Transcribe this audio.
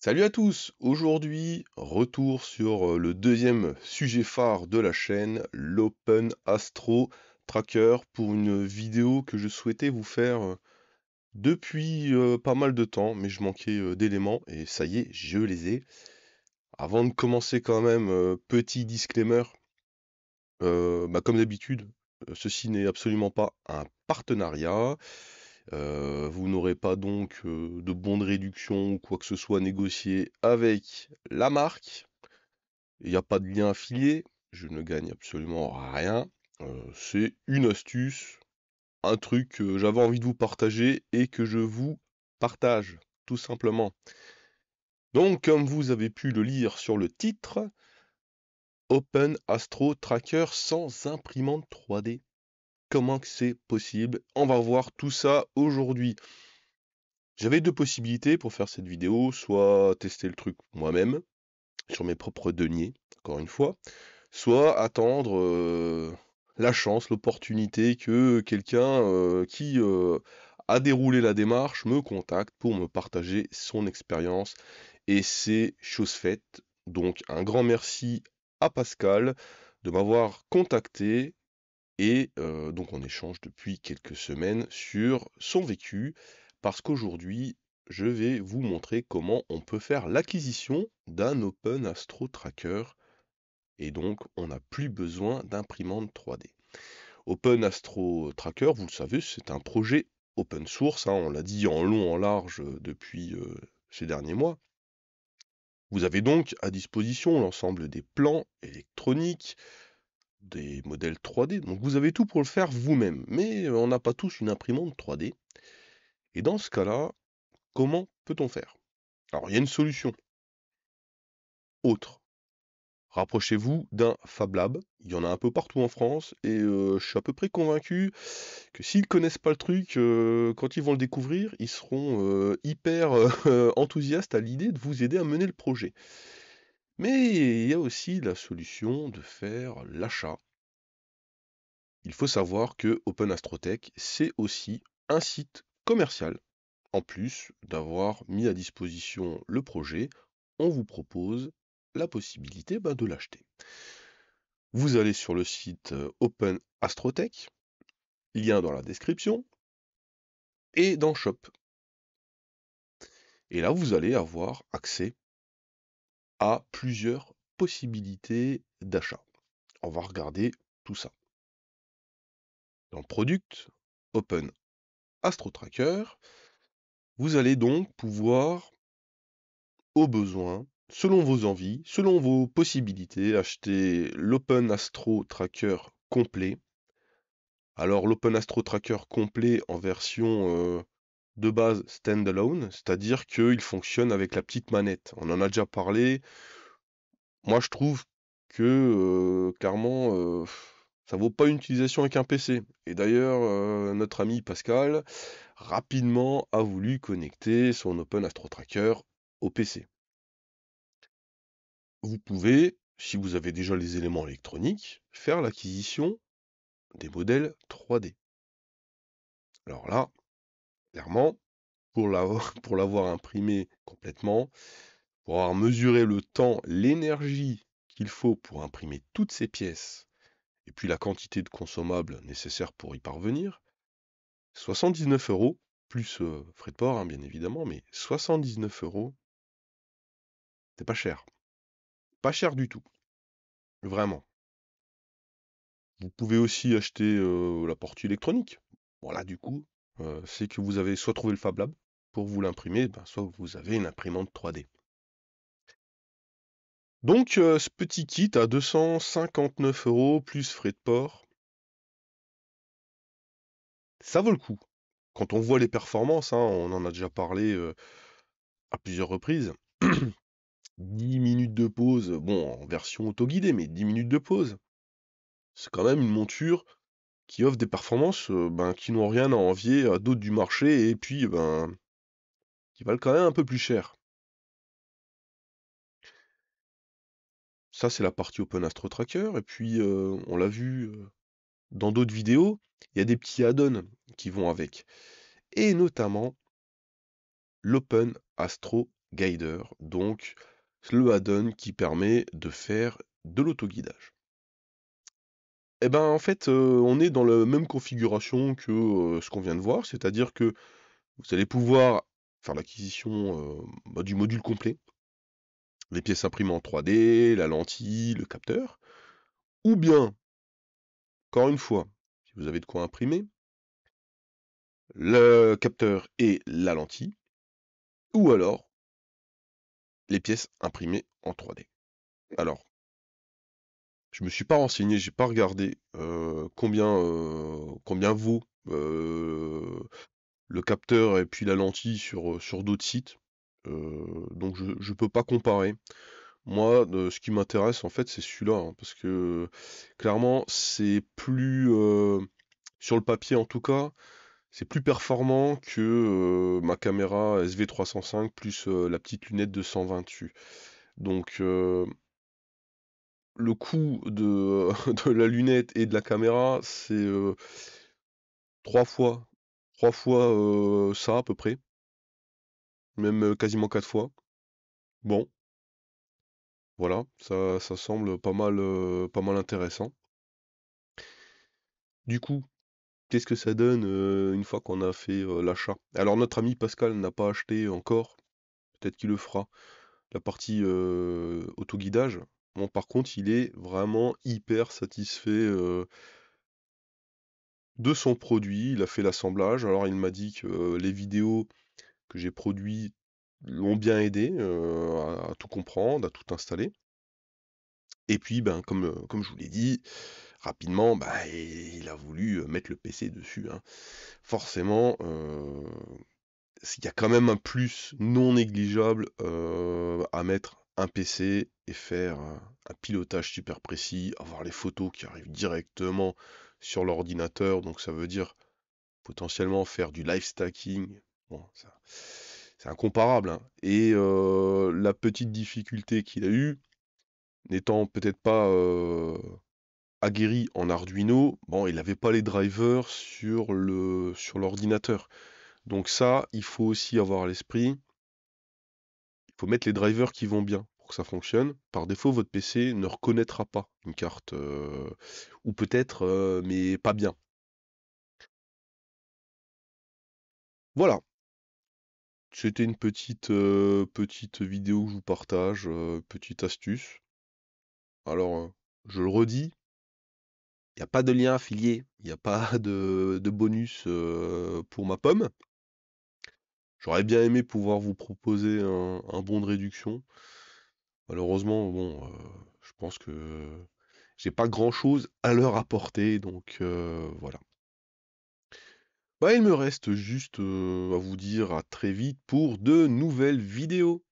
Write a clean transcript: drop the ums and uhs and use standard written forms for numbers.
Salut à tous! Aujourd'hui, retour sur le deuxième sujet phare de la chaîne, l'Open Astro Tracker, pour une vidéo que je souhaitais vous faire depuis pas mal de temps, mais je manquais d'éléments et ça y est, je les ai. Avant de commencer quand même, petit disclaimer, comme d'habitude, ceci n'est absolument pas un partenariat. Vous n'aurez pas donc de bons de réduction ou quoi que ce soit négocié avec la marque. Il n'y a pas de lien affilié, je ne gagne absolument rien. C'est une astuce, un truc que j'avais envie de vous partager et que je vous partage, tout simplement. Donc, comme vous avez pu le lire sur le titre, Open Astro Tracker sans imprimante 3D. Comment que c'est possible? On va voir tout ça aujourd'hui. J'avais deux possibilités pour faire cette vidéo, soit tester le truc moi-même, sur mes propres deniers, encore une fois, soit attendre la chance, l'opportunité que quelqu'un qui a déroulé la démarche me contacte pour me partager son expérience. Et c'est chose faite. Donc un grand merci à Pascal de m'avoir contacté et donc on échange depuis quelques semaines sur son vécu, parce qu'aujourd'hui, je vais vous montrer comment on peut faire l'acquisition d'un Open Astro Tracker, et donc on n'a plus besoin d'imprimante 3D. Open Astro Tracker, vous le savez, c'est un projet open source, hein, on l'a dit en long, en large depuis ces derniers mois. Vous avez donc à disposition l'ensemble des plans électroniques, des modèles 3D, donc vous avez tout pour le faire vous-même. Mais on n'a pas tous une imprimante 3D. Et dans ce cas-là, comment peut-on faire? Alors, il y a une solution autre. Rapprochez-vous d'un Fab Lab. Il y en a un peu partout en France. Et je suis à peu près convaincu que s'ils connaissent pas le truc, quand ils vont le découvrir, ils seront hyper enthousiastes à l'idée de vous aider à mener le projet. Mais il y a aussi la solution de faire l'achat. Il faut savoir que Open Astrotech, c'est aussi un site commercial. En plus d'avoir mis à disposition le projet, on vous propose la possibilité de l'acheter. Vous allez sur le site Open Astrotech, lien dans la description, et dans Shop. Et là, vous allez avoir accès à plusieurs possibilités d'achat. On va regarder tout ça. Dans Product, Open Astro Tracker, vous allez donc pouvoir, au besoin, selon vos envies, selon vos possibilités, acheter l'Open Astro Tracker complet. Alors l'Open Astro Tracker complet en version de base standalone, c'est-à-dire qu'il fonctionne avec la petite manette. On en a déjà parlé. Moi je trouve que clairement ça vaut pas une utilisation avec un PC. Et d'ailleurs notre ami Pascal rapidement a voulu connecter son Open Astro Tracker au PC. Vous pouvez, si vous avez déjà les éléments électroniques, faire l'acquisition des modèles 3D. Alors là, clairement, pour l'avoir imprimé complètement, pour avoir mesuré le temps, l'énergie qu'il faut pour imprimer toutes ces pièces, et puis la quantité de consommables nécessaires pour y parvenir, 79 euros, plus frais de port, hein, bien évidemment, mais 79 euros, c'est pas cher. Pas cher du tout, vraiment. Vous pouvez aussi acheter la partie électronique. Voilà, du coup, c'est que vous avez soit trouvé le Fab Lab pour vous l'imprimer, soit vous avez une imprimante 3D. Donc, ce petit kit à 259 euros plus frais de port, ça vaut le coup. Quand on voit les performances, hein, on en a déjà parlé à plusieurs reprises. 10 minutes de pause, bon, en version autoguidée, mais 10 minutes de pause, c'est quand même une monture qui offre des performances qui n'ont rien à envier à d'autres du marché et puis qui valent quand même un peu plus cher. Ça, c'est la partie Open Astro Tracker. Et puis, on l'a vu dans d'autres vidéos, il y a des petits add-ons qui vont avec. Et notamment l'Open Astro Guider, donc le add-on qui permet de faire de l'autoguidage. Et ben en fait, on est dans la même configuration que ce qu'on vient de voir, c'est-à-dire que vous allez pouvoir faire l'acquisition du module complet, les pièces imprimées en 3D, la lentille, le capteur, ou bien, encore une fois, si vous avez de quoi imprimer, le capteur et la lentille, ou alors les pièces imprimées en 3D. Alors, je me suis pas renseigné, j'ai pas regardé combien vaut le capteur et puis la lentille sur d'autres sites. Donc je peux pas comparer. Moi, ce qui m'intéresse en fait, c'est celui-là, hein, parce que clairement, c'est plus sur le papier en tout cas, c'est plus performant que ma caméra SV305 plus la petite lunette de 120 dessus. Donc le coût de, de la lunette et de la caméra, c'est trois fois, trois fois ça à peu près, même quasiment quatre fois. Bon, voilà, ça semble pas mal intéressant. Du coup, qu'est-ce que ça donne une fois qu'on a fait l'achat? Alors notre ami Pascal n'a pas acheté encore, peut-être qu'il le fera, la partie autoguidage. Bon, par contre, il est vraiment hyper satisfait de son produit. Il a fait l'assemblage. Alors il m'a dit que les vidéos que j'ai produites l'ont bien aidé à tout comprendre, à tout installer. Et puis, ben, comme je vous l'ai dit, rapidement, bah, il a voulu mettre le PC dessus, hein. Forcément, il y a quand même un plus non négligeable à mettre un PC et faire un pilotage super précis, avoir les photos qui arrivent directement sur l'ordinateur, donc ça veut dire potentiellement faire du live stacking. Bon, ça, c'est incomparable, hein. Et la petite difficulté qu'il a eue, n'étant peut-être pas aguerri en Arduino, bon, il n'avait pas les drivers sur l'ordinateur. Donc ça, il faut aussi avoir à l'esprit, il faut mettre les drivers qui vont bien pour que ça fonctionne. Par défaut, votre PC ne reconnaîtra pas une carte, ou peut-être, mais pas bien. Voilà, c'était une petite vidéo que je vous partage, petite astuce. Alors, je le redis, il n'y a pas de lien affilié, il n'y a pas de bonus pour ma pomme. J'aurais bien aimé pouvoir vous proposer un bon de réduction. Malheureusement, bon, je pense que j'ai pas grand-chose à leur apporter, donc voilà. Bah, il me reste juste à vous dire à très vite pour de nouvelles vidéos.